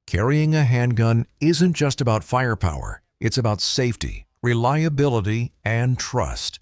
Carrying a handgun isn't just about firepower, it's about safety, reliability, and trust.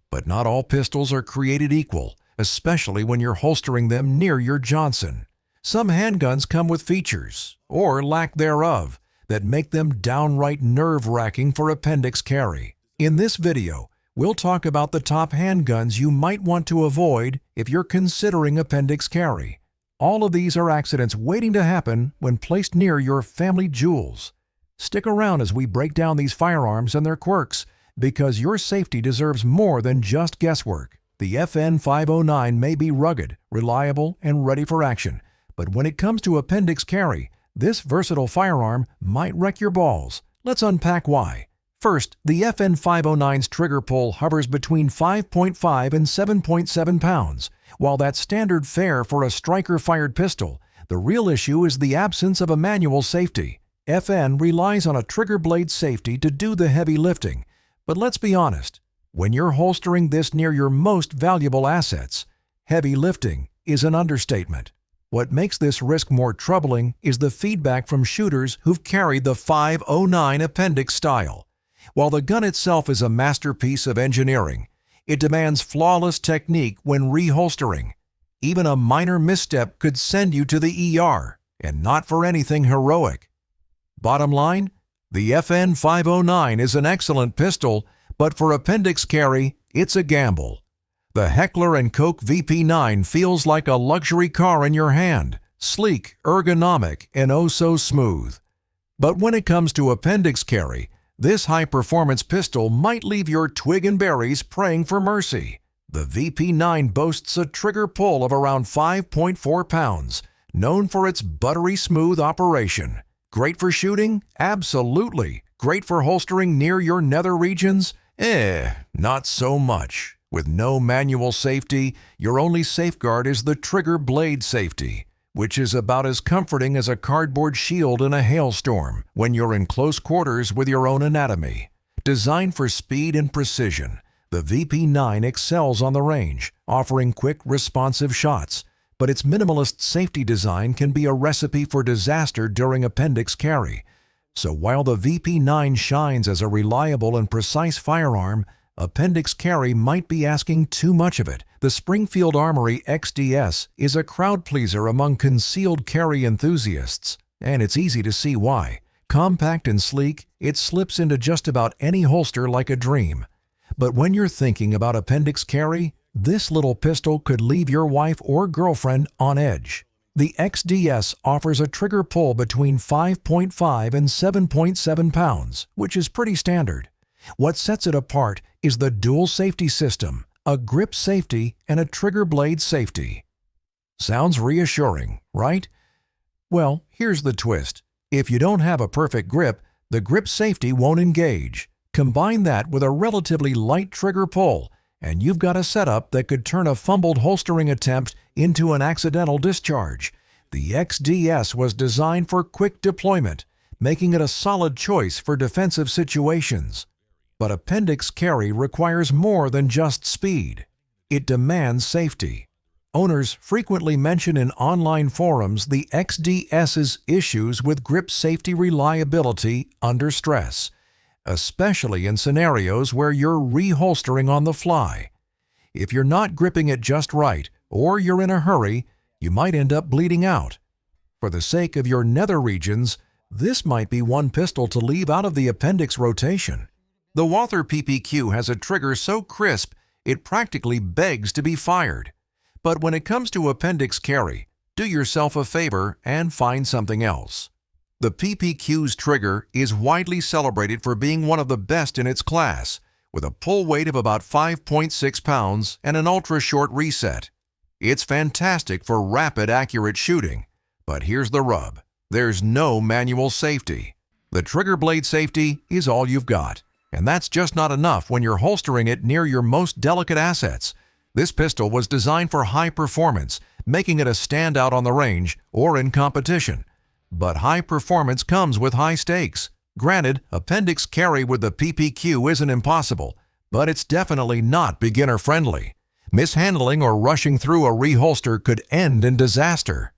But not all pistols are created equal, especially when you're holstering them near your Johnson. Some handguns come with features, or lack thereof, that make them downright nerve-wracking for appendix carry. In this video, we'll talk about the top handguns you might want to avoid if you're considering appendix carry. All of these are accidents waiting to happen when placed near your family jewels. Stick around as we break down these firearms and their quirks, because your safety deserves more than just guesswork. The FN509 may be rugged, reliable, and ready for action, but when it comes to appendix carry, this versatile firearm might wreck your balls. Let's unpack why. First, the FN509's trigger pull hovers between 5.5 and 7.7 pounds. While that's standard fare for a striker-fired pistol, the real issue is the absence of a manual safety. FN relies on a trigger blade safety to do the heavy lifting. But let's be honest, when you're holstering this near your most valuable assets, heavy lifting is an understatement. What makes this risk more troubling is the feedback from shooters who've carried the 509 appendix style. While the gun itself is a masterpiece of engineering, it demands flawless technique when reholstering. Even a minor misstep could send you to the ER, and not for anything heroic. Bottom line, the FN509 is an excellent pistol, but for appendix carry, it's a gamble. The Heckler & Koch VP9 feels like a luxury car in your hand, sleek, ergonomic, and oh so smooth. But when it comes to appendix carry, this high-performance pistol might leave your twig and berries praying for mercy. The VP9 boasts a trigger pull of around 5.4 pounds, known for its buttery smooth operation. Great for shooting? Absolutely. Great for holstering near your nether regions? Not so much. With no manual safety, your only safeguard is the trigger blade safety, which is about as comforting as a cardboard shield in a hailstorm when you're in close quarters with your own anatomy. Designed for speed and precision, the VP9 excels on the range, offering quick, responsive shots, but its minimalist safety design can be a recipe for disaster during appendix carry. So while the VP9 shines as a reliable and precise firearm, appendix carry might be asking too much of it. The Springfield Armory XDS is a crowd pleaser among concealed carry enthusiasts, and it's easy to see why. Compact and sleek, it slips into just about any holster like a dream. But when you're thinking about appendix carry, this little pistol could leave your wife or girlfriend on edge. The XDS offers a trigger pull between 5.5 and 7.7 pounds, which is pretty standard. What sets it apart is the dual safety system, a grip safety and a trigger blade safety. Sounds reassuring, right? Well, here's the twist. If you don't have a perfect grip, the grip safety won't engage. Combine that with a relatively light trigger pull, and you've got a setup that could turn a fumbled holstering attempt into an accidental discharge. The XDS was designed for quick deployment, making it a solid choice for defensive situations. But appendix carry requires more than just speed. It demands safety. Owners frequently mention in online forums the XDS's issues with grip safety reliability under stress, especially in scenarios where you're reholstering on the fly. If you're not gripping it just right, or you're in a hurry, you might end up bleeding out. For the sake of your nether regions, this might be one pistol to leave out of the appendix rotation. The Walther PPQ has a trigger so crisp it practically begs to be fired. But when it comes to appendix carry, do yourself a favor and find something else. The PPQ's trigger is widely celebrated for being one of the best in its class, with a pull weight of about 5.6 pounds and an ultra-short reset. It's fantastic for rapid, accurate shooting. But here's the rub. There's no manual safety. The trigger blade safety is all you've got. And that's just not enough when you're holstering it near your most delicate assets. This pistol was designed for high performance, making it a standout on the range or in competition. But high performance comes with high stakes. Granted, appendix carry with the PPQ isn't impossible, but it's definitely not beginner-friendly. Mishandling or rushing through a reholster could end in disaster.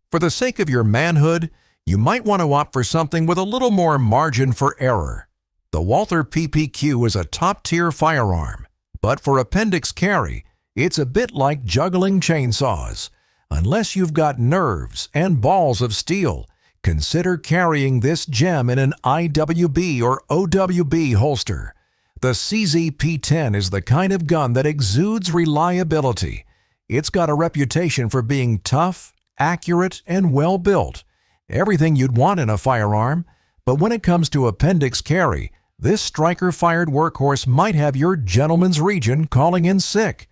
For the sake of your manhood, You might want to opt for something with a little more margin for error. The Walther PPQ is a top-tier firearm, but for appendix carry, it's a bit like juggling chainsaws. Unless you've got nerves and balls of steel, consider carrying this gem in an IWB or OWB holster. The CZ-P10 is the kind of gun that exudes reliability. It's got a reputation for being tough, accurate, and well-built. Everything you'd want in a firearm, but when it comes to appendix carry, this striker-fired workhorse might have your gentleman's region calling in sick.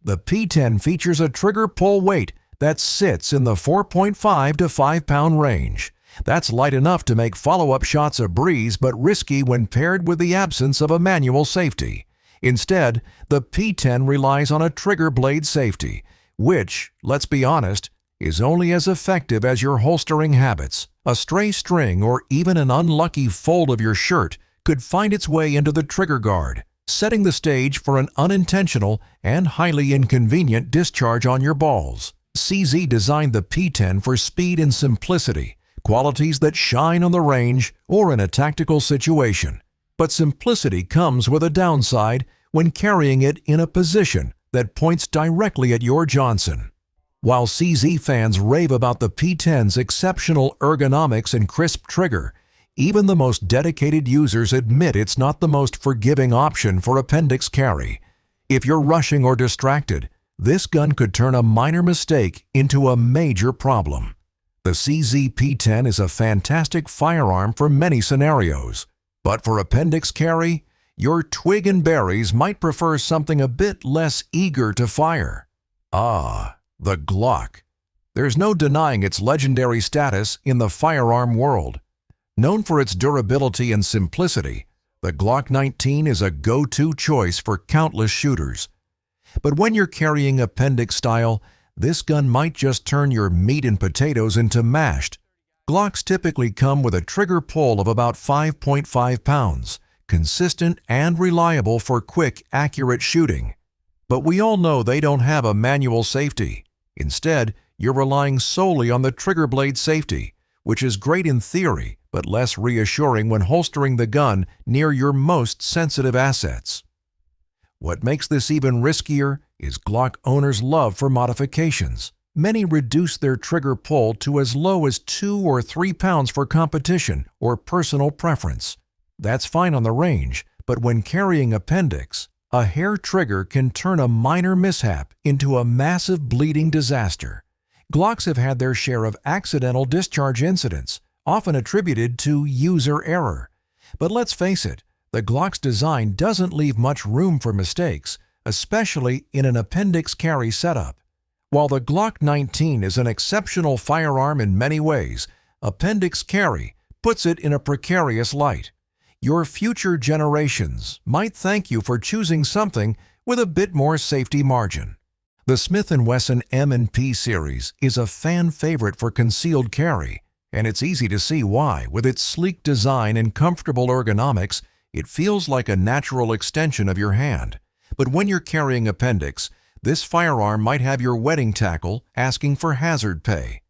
The P10 features a trigger pull weight that sits in the 4.5 to 5 pound range. That's light enough to make follow-up shots a breeze, but risky when paired with the absence of a manual safety. Instead, the P10 relies on a trigger blade safety, which, let's be honest, is only as effective as your holstering habits. A stray string or even an unlucky fold of your shirt could find its way into the trigger guard, setting the stage for an unintentional and highly inconvenient discharge on your balls. CZ designed the P10 for speed and simplicity, qualities that shine on the range or in a tactical situation. But simplicity comes with a downside when carrying it in a position that points directly at your Johnson. While CZ fans rave about the P10's exceptional ergonomics and crisp trigger, even the most dedicated users admit it's not the most forgiving option for appendix carry. If you're rushing or distracted, this gun could turn a minor mistake into a major problem. The CZ P10 is a fantastic firearm for many scenarios, but for appendix carry, your twig and berries might prefer something a bit less eager to fire. The Glock. There's no denying its legendary status in the firearm world. Known for its durability and simplicity, the Glock 19 is a go-to choice for countless shooters. But when you're carrying appendix style, this gun might just turn your meat and potatoes into mashed. Glocks typically come with a trigger pull of about 5.5 pounds, consistent and reliable for quick, accurate shooting. But we all know they don't have a manual safety. Instead, you're relying solely on the trigger blade safety, which is great in theory, but less reassuring when holstering the gun near your most sensitive assets. What makes this even riskier is Glock owners' love for modifications. Many reduce their trigger pull to as low as 2 or 3 pounds for competition or personal preference. That's fine on the range, but when carrying appendix, a hair trigger can turn a minor mishap into a massive bleeding disaster. Glocks have had their share of accidental discharge incidents, often attributed to user error. But let's face it, the Glock's design doesn't leave much room for mistakes, especially in an appendix carry setup. While the Glock 19 is an exceptional firearm in many ways, appendix carry puts it in a precarious light. Your future generations might thank you for choosing something with a bit more safety margin. The Smith & Wesson M&P series is a fan favorite for concealed carry, and it's easy to see why. With its sleek design and comfortable ergonomics, it feels like a natural extension of your hand. But when you're carrying appendix, this firearm might have your wedding tackle asking for hazard pay.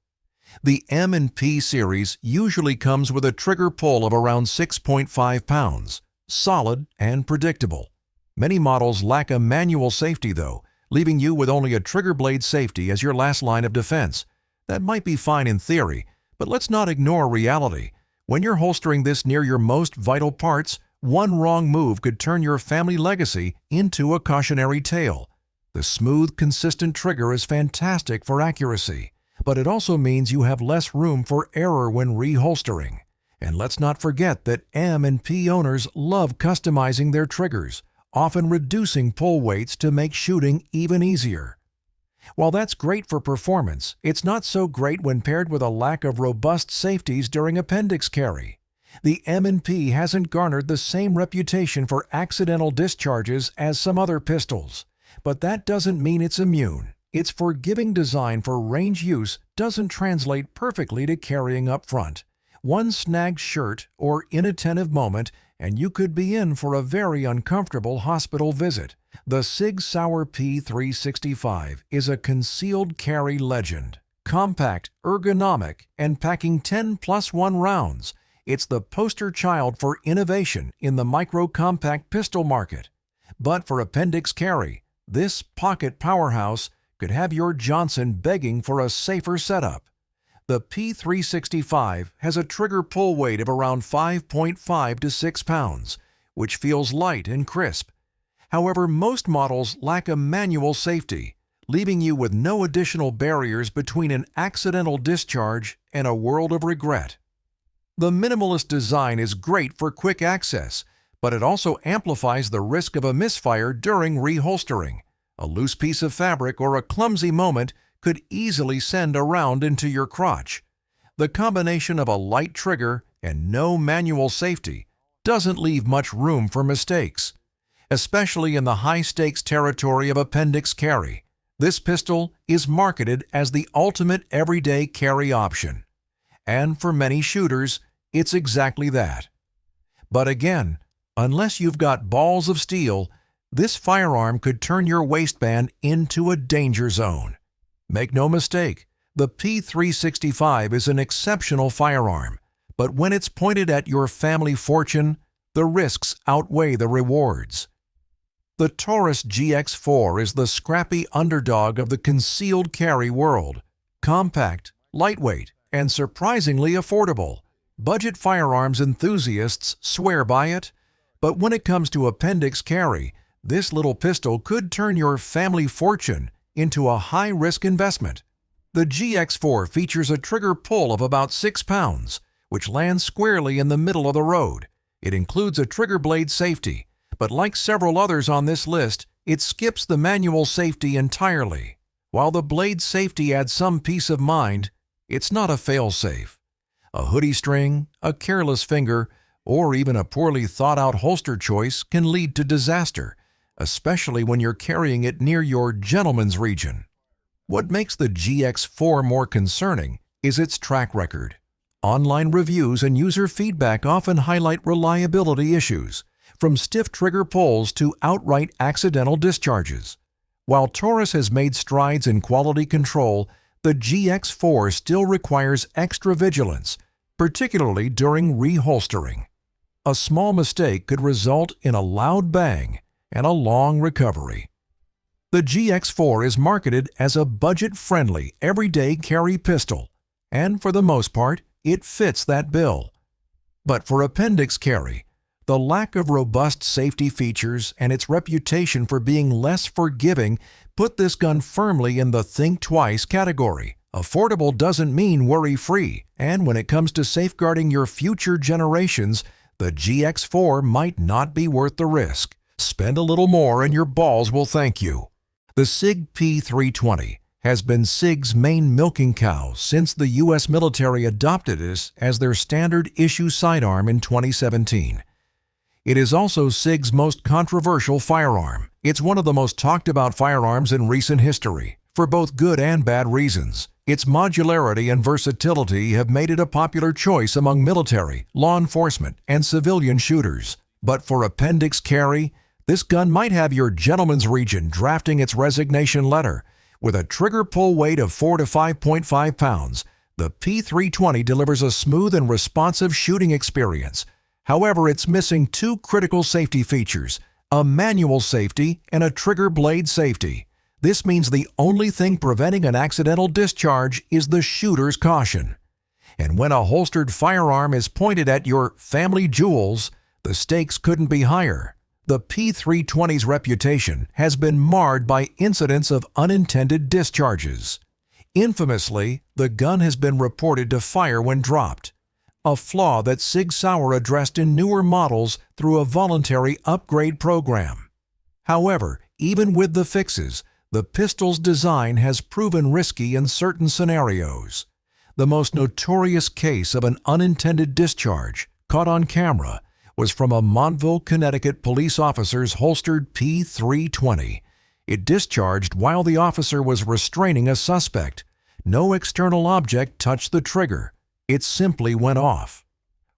The M&P series usually comes with a trigger pull of around 6.5 pounds, solid and predictable. Many models lack a manual safety though, leaving you with only a trigger blade safety as your last line of defense. That might be fine in theory, but let's not ignore reality. When you're holstering this near your most vital parts, one wrong move could turn your family legacy into a cautionary tale. The smooth, consistent trigger is fantastic for accuracy, but it also means you have less room for error when reholstering. And let's not forget that M&P owners love customizing their triggers, often reducing pull weights to make shooting even easier. While that's great for performance, it's not so great when paired with a lack of robust safeties during appendix carry. The M&P hasn't garnered the same reputation for accidental discharges as some other pistols, but that doesn't mean it's immune. Its forgiving design for range use doesn't translate perfectly to carrying up front. One snagged shirt or inattentive moment, and you could be in for a very uncomfortable hospital visit. The Sig Sauer P365 is a concealed carry legend. Compact, ergonomic, and packing 10+1 rounds, it's the poster child for innovation in the micro-compact pistol market. But for Appendix carry, this pocket powerhouse could have your Johnson begging for a safer setup. The P365 has a trigger pull weight of around 5.5 to 6 pounds, which feels light and crisp. However, most models lack a manual safety, leaving you with no additional barriers between an accidental discharge and a world of regret. The minimalist design is great for quick access, but it also amplifies the risk of a misfire during reholstering. A loose piece of fabric or a clumsy moment could easily send a round into your crotch. The combination of a light trigger and no manual safety doesn't leave much room for mistakes, especially in the high-stakes territory of Appendix carry. This pistol is marketed as the ultimate everyday carry option. And for many shooters, it's exactly that. But again, unless you've got balls of steel, this firearm could turn your waistband into a danger zone. Make no mistake, the P365 is an exceptional firearm, but when it's pointed at your family fortune, the risks outweigh the rewards. The Taurus GX4 is the scrappy underdog of the concealed carry world. Compact, lightweight, and surprisingly affordable. Budget firearms enthusiasts swear by it, but when it comes to Appendix carry, this little pistol could turn your family fortune into a high-risk investment. The GX4 features a trigger pull of about 6 pounds, which lands squarely in the middle of the road. It includes a trigger blade safety, but like several others on this list, it skips the manual safety entirely. While the blade safety adds some peace of mind, it's not a fail-safe. A hoodie string, a careless finger, or even a poorly thought-out holster choice can lead to disaster, especially when you're carrying it near your gentleman's region. What makes the GX4 more concerning is its track record. Online reviews and user feedback often highlight reliability issues, from stiff trigger pulls to outright accidental discharges. While Taurus has made strides in quality control, the GX4 still requires extra vigilance, particularly during reholstering. A small mistake could result in a loud bang and a long recovery. The GX4 is marketed as a budget-friendly, everyday carry pistol, and for the most part, it fits that bill. But for Appendix carry, the lack of robust safety features and its reputation for being less forgiving put this gun firmly in the think twice category. Affordable doesn't mean worry-free, and when it comes to safeguarding your future generations, the GX4 might not be worth the risk. Spend a little more and your balls will thank you. The SIG P320 has been SIG's main milking cow since the U.S. military adopted it as their standard issue sidearm in 2017. It is also SIG's most controversial firearm. It's one of the most talked about firearms in recent history, for both good and bad reasons. Its modularity and versatility have made it a popular choice among military, law enforcement, and civilian shooters. But for Appendix carry, this gun might have your gentleman's region drafting its resignation letter. With a trigger pull weight of 4 to 5.5 pounds, the P320 delivers a smooth and responsive shooting experience. However, it's missing two critical safety features, a manual safety and a trigger blade safety. This means the only thing preventing an accidental discharge is the shooter's caution. And when a holstered firearm is pointed at your family jewels, the stakes couldn't be higher. The P320's reputation has been marred by incidents of unintended discharges. Infamously, the gun has been reported to fire when dropped, a flaw that Sig Sauer addressed in newer models through a voluntary upgrade program. However, even with the fixes, the pistol's design has proven risky in certain scenarios. The most notorious case of an unintended discharge, caught on camera, was from a Montville, Connecticut police officer's holstered P320. It discharged while the officer was restraining a suspect. No external object touched the trigger. It simply went off.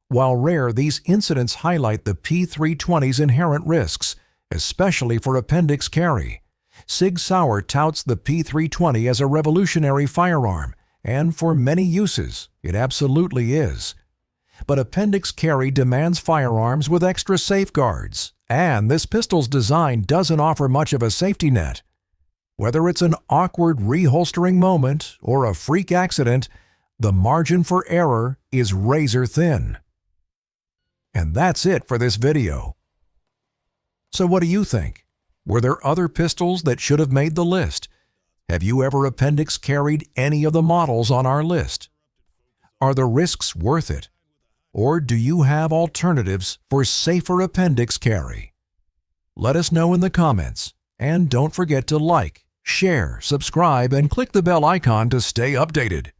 While rare, these incidents highlight the P320's inherent risks, especially for Appendix carry. Sig Sauer touts the P320 as a revolutionary firearm, and for many uses, it absolutely is. But Appendix carry demands firearms with extra safeguards, and this pistol's design doesn't offer much of a safety net. Whether it's an awkward reholstering moment or a freak accident, the margin for error is razor thin. And that's it for this video. So what do you think? Were there other pistols that should have made the list? Have you ever Appendix carried any of the models on our list? Are the risks worth it? Or do you have alternatives for safer Appendix carry? Let us know in the comments, and don't forget to like, share, subscribe, and click the bell icon to stay updated.